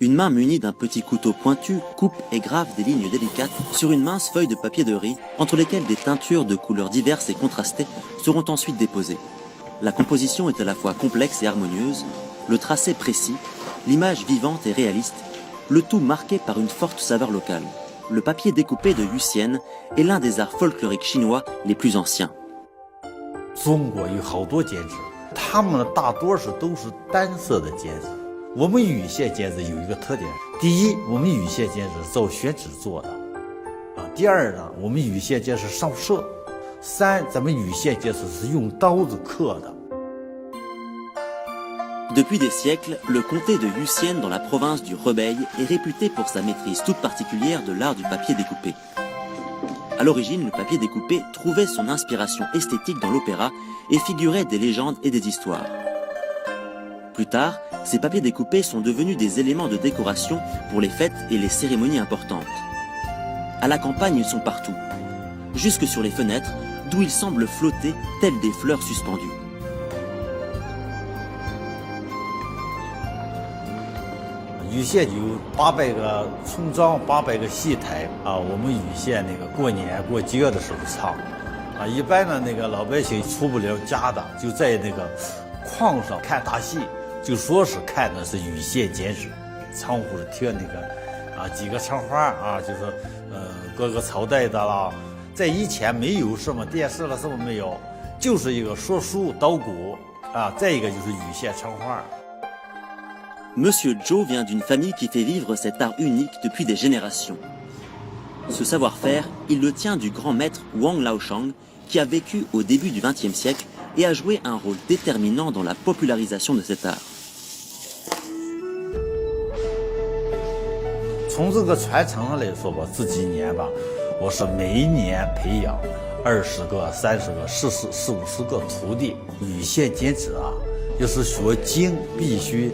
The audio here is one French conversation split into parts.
Une main munie d'un petit couteau pointu coupe et grave des lignes délicates sur une mince feuille de papier de riz entre lesquelles des teintures de couleurs diverses et contrastées seront ensuite déposées. La composition est à la fois complexe et harmonieuse, le tracé précis, l'image vivante et réaliste, le tout marqué par une forte saveur locale. Le papier découpé de Yuxian est l'un des arts folkloriques chinois les plus anciens. 中国有好多剪纸，它们大多数都是单色的剪纸。我们羽线剪纸有一个特点：第一，我们羽线剪纸造宣纸做的；第二呢，我们羽线剪是上色；三，咱们羽线剪纸是用刀子刻的。 Depuis des siècles, le comté de Yuxian dans la province du Hebei est réputé pour sa maîtrise toute particulière de l'art du papier découpé. À l'origine, le papier découpé trouvait son inspiration esthétique dans l'opéra et figurait des légendes et des histoires. Plus tard, ces papiers découpés sont devenus des éléments de décoration pour les fêtes et les cérémonies importantes. À la campagne, ils sont partout, jusque sur les fenêtres, d'où ils semblent flotter tels des fleurs suspendues. 羽县有800个村庄，800个戏台啊。我们羽县那个过年过节的时候唱，啊，一般的那个老百姓出不了家的，就在那个矿上看大戏，就说是看的是羽县剪纸，窗户是贴那个几个窗花啊，就是各个朝代的啦。在以前没有什么电视了，什么没有，就是一个说书捣鼓啊，再一个就是羽县窗花。 Monsieur Zhou vient d'une famille qui fait vivre cet art unique depuis des générations. Ce savoir-faire, il le tient du grand maître Wang Laoshang, qui a vécu au début du XXe siècle et a joué un rôle déterminant dans la popularisation de cet art. 从这个传承上来说吧，这几年吧，我是每一年培养20个、30个、40、50个徒弟。羽线剪纸啊，要是学精，必须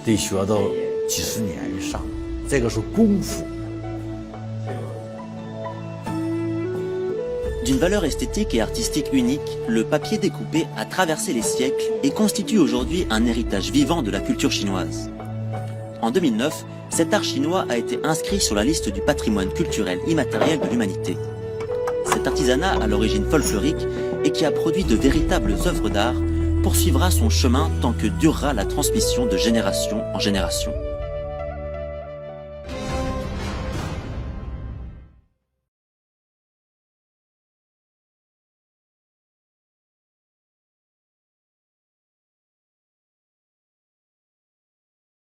得学到几十年以上，这个是功夫。 D'une valeur esthétique et artistique unique, le papier découpé a traversé les siècles et constitue aujourd'hui un héritage vivant de la culture chinoise. En 2009, cet art chinois a été inscrit sur la liste du patrimoine culturel immatériel de l'humanité. Cet artisanat à l'origine folklorique et qui a produit de véritables œuvres d'art poursuivra son chemin tant que durera la transmission de génération en génération.